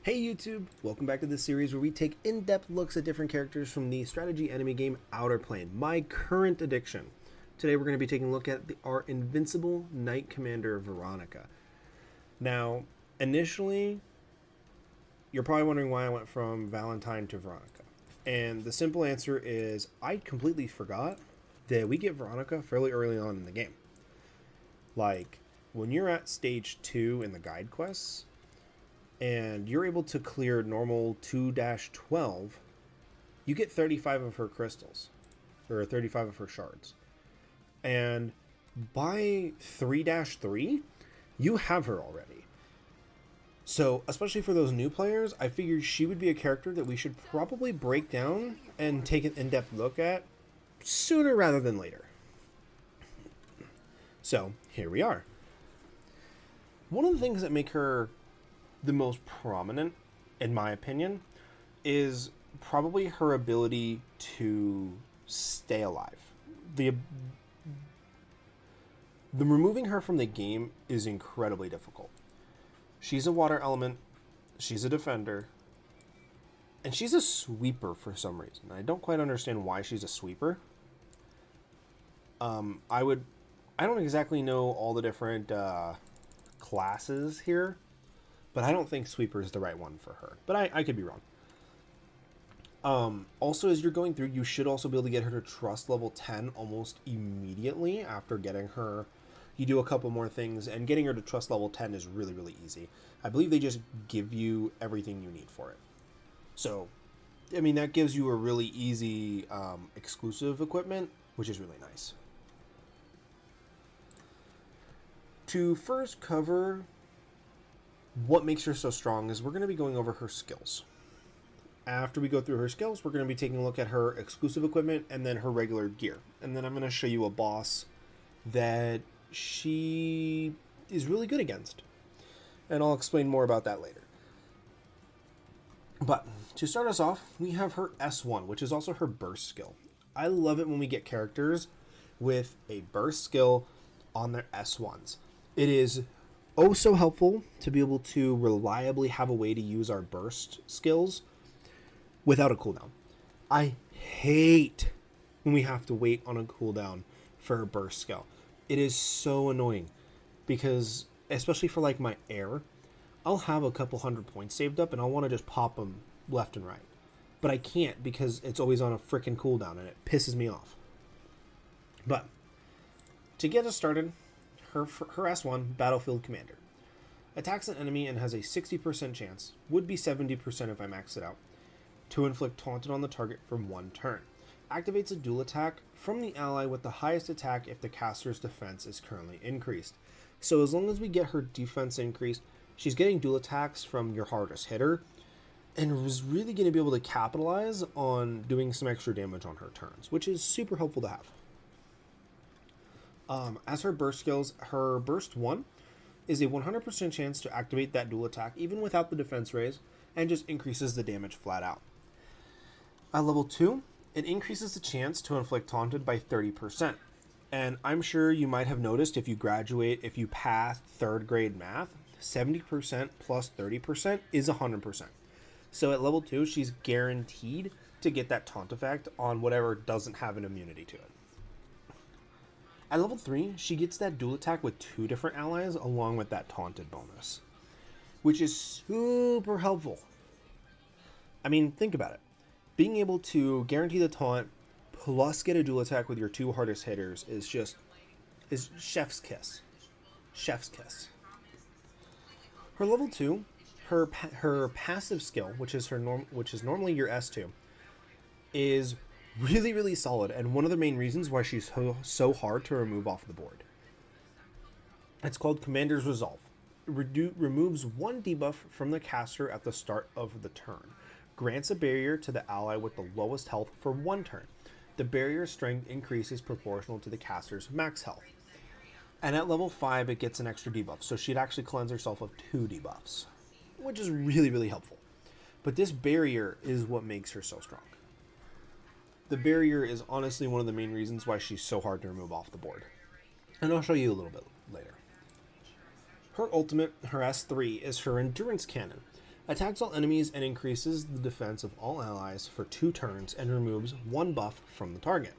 Hey YouTube! Welcome back to this series where we take in-depth looks at different characters from the strategy enemy game Outerplane, my current addiction. Today we're going to be taking a look at our Invincible Knight Commander Veronica. Now, initially, you're probably wondering why I went from Valentine to Veronica. And the simple answer is I completely forgot that we get Veronica fairly early on in the game. Like, when you're at stage 2 in the guide quests, and you're able to clear normal 2-12, you get 35 of her crystals, or 35 of her shards. And by 3-3, you have her already. So, especially for those new players, I figured she would be a character that we should probably break down and take an in-depth look at sooner rather than later. So, here we are. One of the things that make her the most prominent, in my opinion, is probably her ability to stay alive. The removing her from the game is incredibly difficult. She's a water element, she's a defender, and she's a sweeper for some reason. I don't quite understand why she's a sweeper. I don't exactly know all the different classes here, but I don't think Sweeper is the right one for her. But I could be wrong. Also, as you're going through, you should also be able to get her to Trust level 10 almost immediately after getting her. You do a couple more things, and getting her to Trust level 10 is really, really easy. I believe they just give you everything you need for it. So, I mean, that gives you a really easy exclusive equipment, which is really nice. To first cover what makes her so strong is we're going to be going over her skills. After we go through her skills, we're going to be taking a look at her exclusive equipment and then her regular gear. And then I'm going to show you a boss that she is really good against. And I'll explain more about that later. But to start us off, we have her S1, which is also her burst skill. I love it when we get characters with a burst skill on their S1s. It is so helpful to be able to reliably have a way to use our burst skills without a cooldown. I hate when we have to wait on a cooldown for a burst skill. It is so annoying because, especially for like my air, I'll have a couple hundred points saved up and I'll want to just pop them left and right. But I can't because it's always on a freaking cooldown and it pisses me off. But to get us started, her S1, Battlefield Commander. Attacks an enemy and has a 60% chance, would be 70% if I max it out, to inflict taunted on the target for one turn. Activates a dual attack from the ally with the highest attack if the caster's defense is currently increased. So as long as we get her defense increased, she's getting dual attacks from your hardest hitter, and was really going to be able to capitalize on doing some extra damage on her turns, which is super helpful to have. As her burst skills, her burst 1 is a 100% chance to activate that dual attack even without the defense raise, and just increases the damage flat out. At level 2, it increases the chance to inflict taunted by 30%. And I'm sure you might have noticed if you pass 3rd grade math, 70% plus 30% is 100%. So at level 2, she's guaranteed to get that taunt effect on whatever doesn't have an immunity to it. At level 3, she gets that dual attack with 2 different allies along with that taunted bonus, which is super helpful. I mean, think about it. Being able to guarantee the taunt plus get a dual attack with your 2 hardest hitters is chef's kiss. Chef's kiss. Her level 2, her passive skill, which is normally your S2, is really, really solid, and one of the main reasons why she's so hard to remove off the board. It's called Commander's Resolve. It removes 1 debuff from the caster at the start of the turn. Grants a barrier to the ally with the lowest health for 1 turn. The barrier strength increases proportional to the caster's max health. And at level 5, it gets an extra debuff, so she'd actually cleanse herself of 2 debuffs, which is really, really helpful. But this barrier is what makes her so strong. The barrier is honestly one of the main reasons why she's so hard to remove off the board. And I'll show you a little bit later. Her ultimate, her S3, is her Endurance Cannon. Attacks all enemies and increases the defense of all allies for 2 turns and removes 1 buff from the target.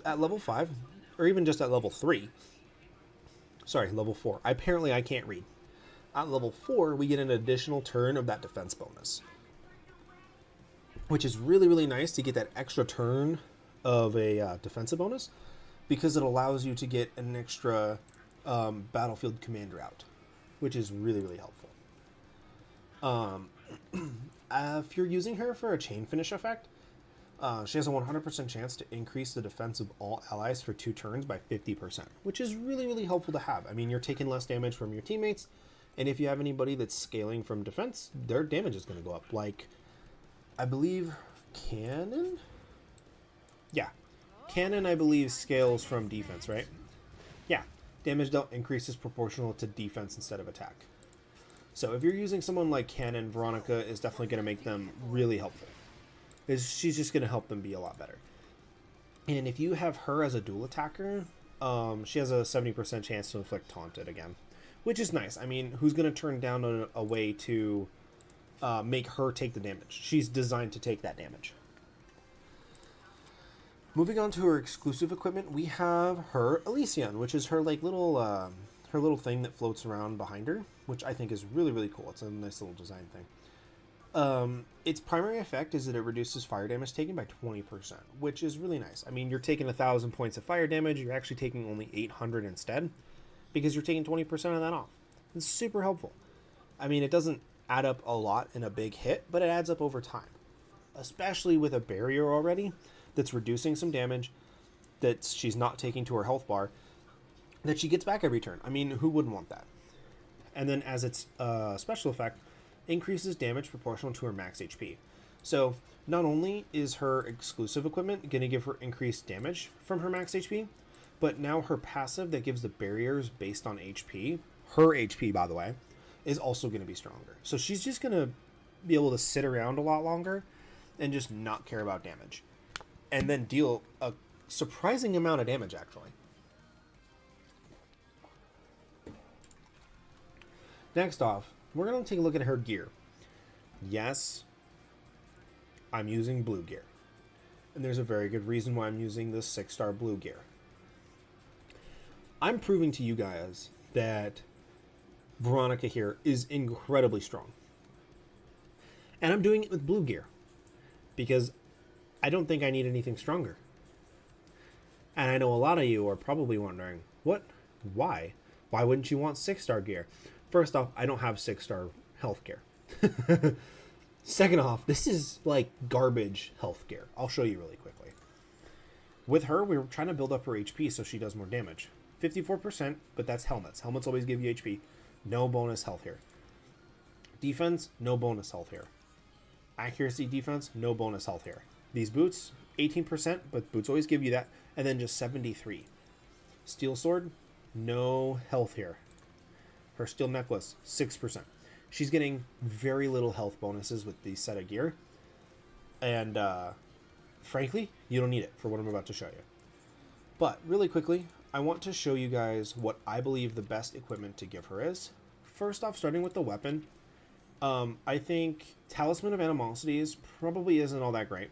At level 5, or even just at level 3, sorry, level 4. Apparently I can't read. At level 4, we get an additional turn of that defense bonus, which is really, really nice to get that extra turn of a defensive bonus, because it allows you to get an extra battlefield commander out, which is really, really helpful. If you're using her for a chain finish effect, she has a 100% chance to increase the defense of all allies for 2 turns by 50%, which is really, really helpful to have. I mean, you're taking less damage from your teammates, and if you have anybody that's scaling from defense, their damage is going to go up. Like, I believe Cannon? Yeah. Cannon, I believe, scales from defense, right? Yeah. Damage dealt increases proportional to defense instead of attack. So if you're using someone like Cannon, Veronica is definitely going to make them really helpful. She's just going to help them be a lot better. And if you have her as a dual attacker, she has a 70% chance to inflict Taunted again, which is nice. I mean, who's going to turn down a way to make her take the damage? She's designed to take that damage. Moving on to her exclusive equipment, we have her Elysian, which is her like little thing that floats around behind her, which I think is really, really cool. It's a nice little design thing. Its primary effect is that it reduces fire damage taken by 20%, which is really nice. I mean, you're taking 1,000 points of fire damage, you're actually taking only 800 instead, because you're taking 20% of that off. It's super helpful. I mean, it doesn't add up a lot in a big hit, but it adds up over time. Especially with a barrier already that's reducing some damage that she's not taking to her health bar, that she gets back every turn. I mean, who wouldn't want that? And then as its special effect, increases damage proportional to her max HP. So not only is her exclusive equipment going to give her increased damage from her max HP, but now her passive that gives the barriers based on HP, her HP by the way, is also going to be stronger. So she's just going to be able to sit around a lot longer and just not care about damage. And then deal a surprising amount of damage actually. Next off, we're going to take a look at her gear. Yes, I'm using blue gear. And there's a very good reason why I'm using this 6-star blue gear. I'm proving to you guys that Veronica here is incredibly strong. And I'm doing it with blue gear, because I don't think I need anything stronger. And I know a lot of you are probably wondering, what? Why? Why wouldn't you want 6-star gear? First off, I don't have 6-star health gear. Second off, this is like garbage health gear. I'll show you really quickly. With her, we were trying to build up her HP so she does more damage. 54%, but that's helmets. Helmets always give you HP. No bonus health here. Defense, no bonus health here. Accuracy, defense, no bonus health here. These boots, 18%, but boots always give you that. And then just 73. Steel sword, no health here. Her steel necklace, 6%. She's getting very little health bonuses with the set of gear. And frankly, you don't need it for what I'm about to show you. But really quickly, I want to show you guys what I believe the best equipment to give her is. First off, starting with the weapon. I think Talisman of Animosities probably isn't all that great.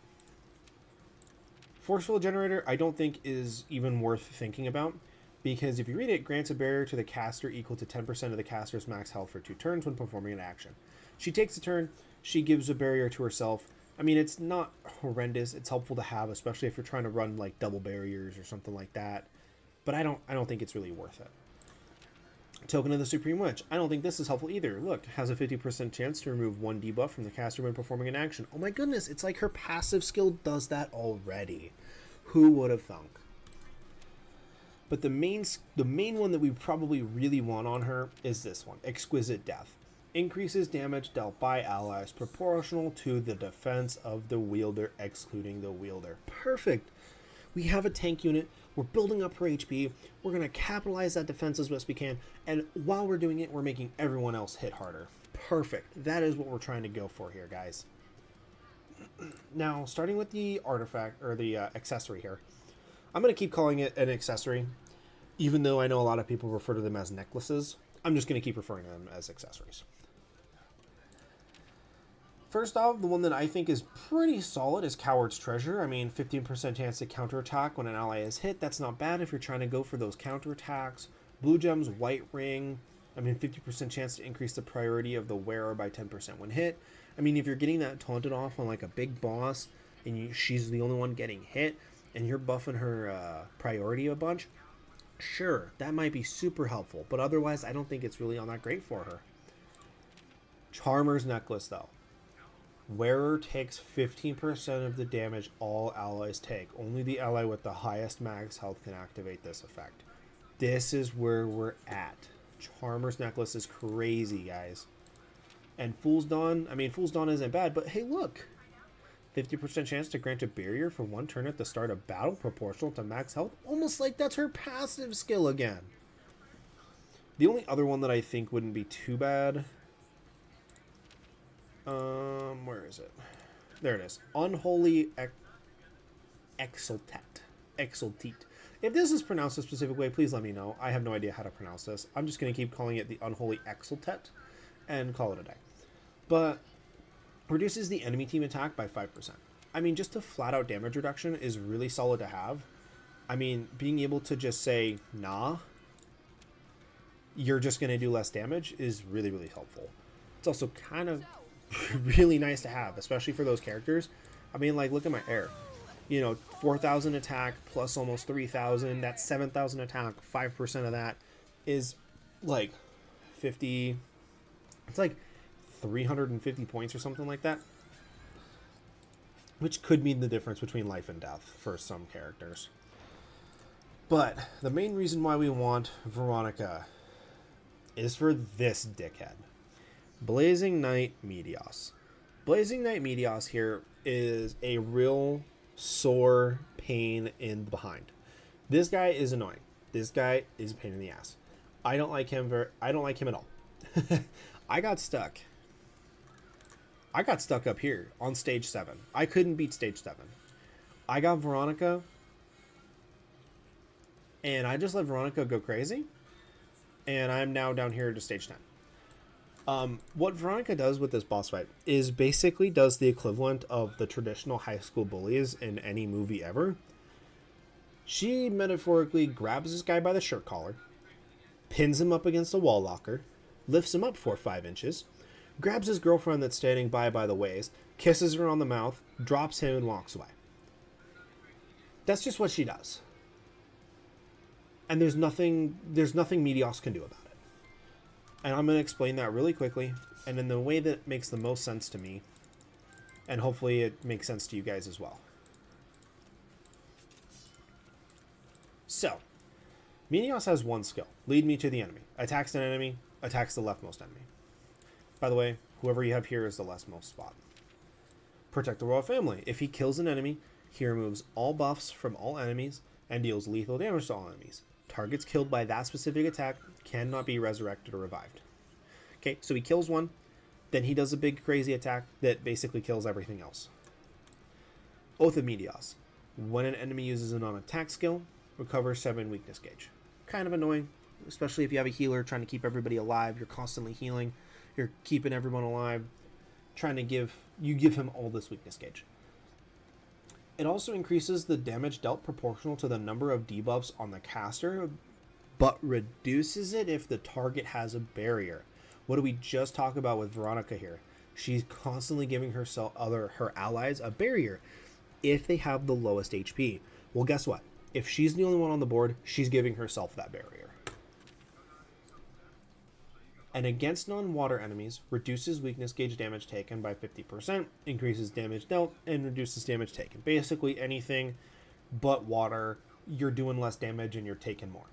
Forceful Generator, I don't think is even worth thinking about, because if you read it, grants a barrier to the caster equal to 10% of the caster's max health for 2 turns when performing an action. She takes a turn, she gives a barrier to herself. I mean, it's not horrendous. It's helpful to have, especially if you're trying to run like double barriers or something like that. But I don't think it's really worth it. Token of the Supreme Witch. I don't think this is helpful either. Look, has a 50% chance to remove 1 debuff from the caster when performing an action. Oh my goodness, it's like her passive skill does that already. Who would have thunk? But the main one that we probably really want on her is this one, Exquisite Death. Increases damage dealt by allies proportional to the defense of the wielder, excluding the wielder. Perfect. We have a tank unit. We're building up her HP. We're going to capitalize that defense as best we can. And while we're doing it, we're making everyone else hit harder. Perfect. That is what we're trying to go for here, guys. Now, starting with the artifact, or the accessory here. I'm going to keep calling it an accessory, even though I know a lot of people refer to them as necklaces. I'm just going to keep referring to them as accessories. First off, the one that I think is pretty solid is Coward's Treasure. I mean, 15% chance to counterattack when an ally is hit. That's not bad if you're trying to go for those counterattacks. Blue Gems, White Ring. I mean, 50% chance to increase the priority of the wearer by 10% when hit. I mean, if you're getting that taunted off on like a big boss and she's the only one getting hit and you're buffing her priority a bunch, sure, that might be super helpful. But otherwise, I don't think it's really all that great for her. Charmer's Necklace, though. Wearer takes 15% of the damage all allies take. Only the ally with the highest max health can activate this effect. This is where we're at. Charmer's Necklace is crazy, guys. And Fool's Dawn, I mean, Fool's Dawn isn't bad, but hey, look. 50% chance to grant a barrier for one turn at the start of battle proportional to max health. Almost like that's her passive skill again. The only other one that I think wouldn't be too bad... where is it? There it is. Unholy Exultate. If this is pronounced a specific way, please let me know. I have no idea how to pronounce this. I'm just going to keep calling it the Unholy Exultate and call it a day. But reduces the enemy team attack by 5%. I mean, just a flat out damage reduction is really solid to have. I mean, being able to just say, nah, you're just going to do less damage is really, really helpful. It's also kind of really nice to have, especially for those characters. I mean, like, look at my air. You know, 4,000 attack plus almost 3,000. That's 7,000 attack. 5% of that is like 50. It's like 350 points or something like that. Which could mean the difference between life and death for some characters. But the main reason why we want Veronica is for this dickhead. Blazing Knight Medios. Blazing Knight Medios here is a real sore pain in the behind. This guy is annoying. This guy is a pain in the ass. I don't like him I don't like him at all. I got stuck up here on stage 7. I couldn't beat stage 7. I got Veronica and I just let Veronica go crazy. And I'm now down here to stage 10. What Veronica does with this boss fight is basically does the equivalent of the traditional high school bullies in any movie ever. She metaphorically grabs this guy by the shirt collar, pins him up against a wall locker, lifts him up 4 or 5 inches, grabs his girlfriend that's standing by the waist, kisses her on the mouth, drops him, and walks away. That's just what she does. And there's nothing Medios can do about it. And I'm going to explain that really quickly and in the way that makes the most sense to me. And hopefully it makes sense to you guys as well. So, Medios has one skill. Lead me to the enemy. Attacks an enemy, attacks the leftmost enemy. By the way, whoever you have here is the leftmost spot. Protect the royal family. If he kills an enemy, he removes all buffs from all enemies and deals lethal damage to all enemies. Targets killed by that specific attack cannot be resurrected or revived. Okay, so he kills one, then he does a big crazy attack that basically kills everything else. Oath of Medios. When an enemy uses a non-attack skill, recover 7 weakness gauge. Kind of annoying, especially if you have a healer trying to keep everybody alive. You're constantly healing. You're keeping everyone alive. Trying to give him all this weakness gauge. It also increases the damage dealt proportional to the number of debuffs on the caster, but reduces it if the target has a barrier. What do we just talk about with Veronica here? She's constantly giving her allies a barrier if they have the lowest HP. Well, guess what? If she's the only one on the board, she's giving herself that barrier. And against non-water enemies, reduces weakness gauge damage taken by 50%, increases damage dealt, and reduces damage taken. Basically anything but water, you're doing less damage and you're taking more.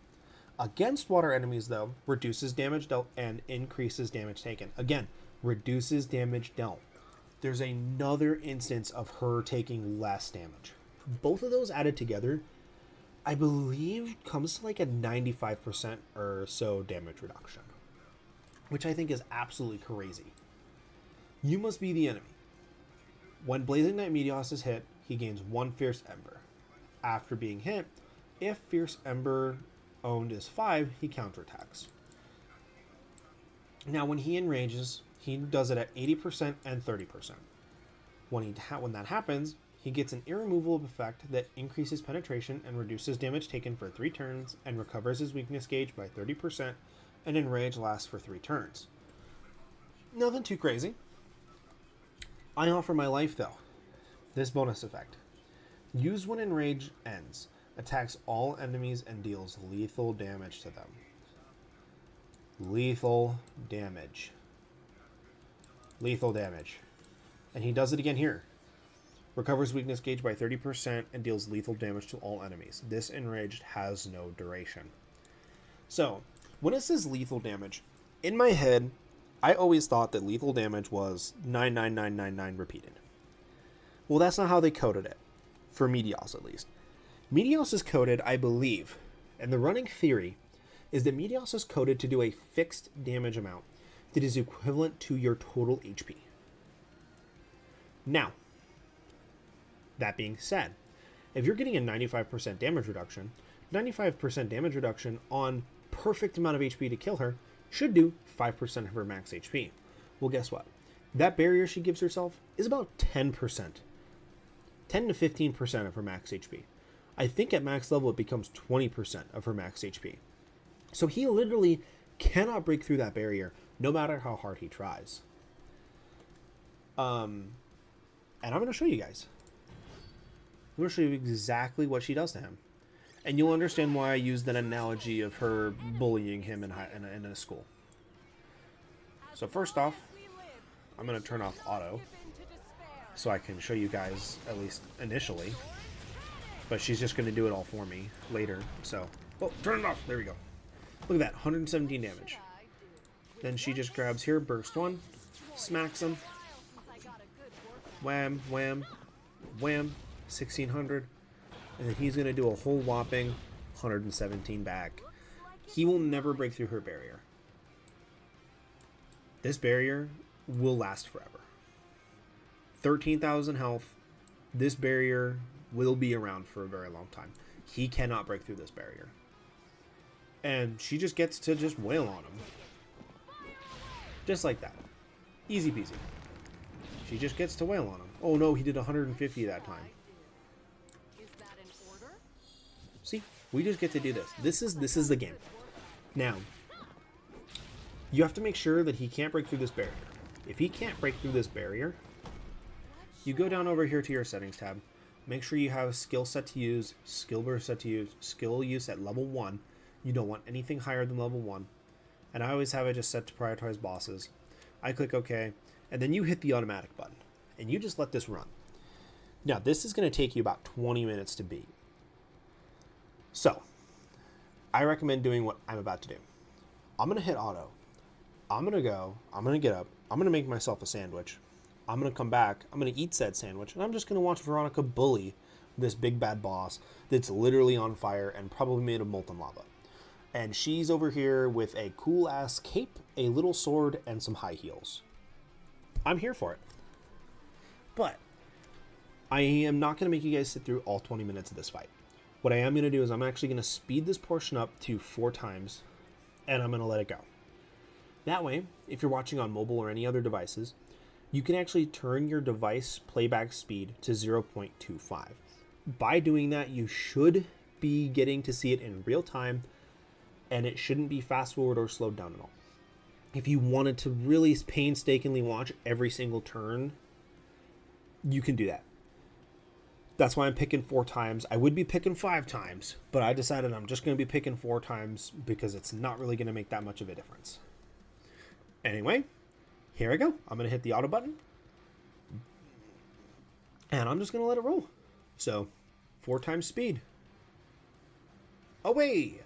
Against water enemies, though, reduces damage dealt and increases damage taken. Again, reduces damage dealt. There's another instance of her taking less damage. Both of those added together, I believe, comes to like a 95% or so damage reduction, which I think is absolutely crazy. You must be the enemy. When Blazing Knight Medios is hit, he gains 1 Fierce Ember. After being hit, if Fierce Ember owned is 5, he counterattacks. Now, when he enrages, he does it at 80% and 30%. When that happens, he gets an irremovable effect that increases penetration and reduces damage taken for 3 turns and recovers his weakness gauge by 30%, and Enrage lasts for 3 turns. Nothing too crazy. I offer my life though. This bonus effect. Used when Enrage ends. Attacks all enemies and deals lethal damage to them. Lethal damage. Lethal damage. And he does it again here. Recovers weakness gauge by 30% and deals lethal damage to all enemies. This Enraged has no duration. So, when it says lethal damage, in my head, I always thought that lethal damage was 99999 repeated. Well, that's not how they coded it. For Meteos, at least. Meteos is coded, I believe, and the running theory is that Meteos is coded to do a fixed damage amount that is equivalent to your total HP. Now, that being said, if you're getting a 95% damage reduction, 95% damage reduction on perfect amount of HP to kill her should do 5% of her max HP. Well, guess what? That barrier she gives herself is about 10%. 10 to 15% of her max HP. I think at max level it becomes 20% of her max HP. So he literally cannot break through that barrier no matter how hard he tries. And I'm going to show you guys. I'm going to show you exactly what she does to him. And you'll understand why I used that analogy of her bullying him in a school. So first off, I'm going to turn off auto so I can show you guys, at least initially. But she's just going to do it all for me later. So, oh, turn it off. There we go. Look at that, 117 damage. Then she just grabs here, burst 1, smacks him. Wham, wham, wham, 1600. And then he's going to do a whole whopping 117 back. He will never break through her barrier. This barrier will last forever. 13,000 health. This barrier will be around for a very long time. He cannot break through this barrier. And she just gets to just wail on him. Just like that. Easy peasy. She just gets to wail on him. Oh no, he did 150 that time. See, we just get to do this. This is the game. Now, you have to make sure that he can't break through this barrier. If he can't break through this barrier, you go down over here to your settings tab. Make sure you have skill set to use, skill burst set to use, skill use at level 1. You don't want anything higher than level 1. And I always have it just set to prioritize bosses. I click OK, and then you hit the automatic button. And you just let this run. Now, this is going to take you about 20 minutes to beat. So, I recommend doing what I'm about to do. I'm going to hit auto. I'm going to go. I'm going to get up. I'm going to make myself a sandwich. I'm going to come back. I'm going to eat said sandwich. And I'm just going to watch Veronica bully this big bad boss that's literally on fire and probably made of molten lava. And she's over here with a cool ass cape, a little sword, and some high heels. I'm here for it. But I am not going to make you guys sit through all 20 minutes of this fight. What I am going to do is I'm actually going to speed this portion up to 4 times, and I'm going to let it go. That way, if you're watching on mobile or any other devices, you can actually turn your device playback speed to 0.25. By doing that, you should be getting to see it in real time, and it shouldn't be fast forward or slowed down at all. If you wanted to really painstakingly watch every single turn, you can do that. That's why I'm picking 4 times. I would be picking 5 times, but I decided I'm just going to be picking 4 times because it's not really going to make that much of a difference. Anyway, here I go. I'm going to hit the auto button, and I'm just going to let it roll. So, 4 times speed. Away!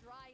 dry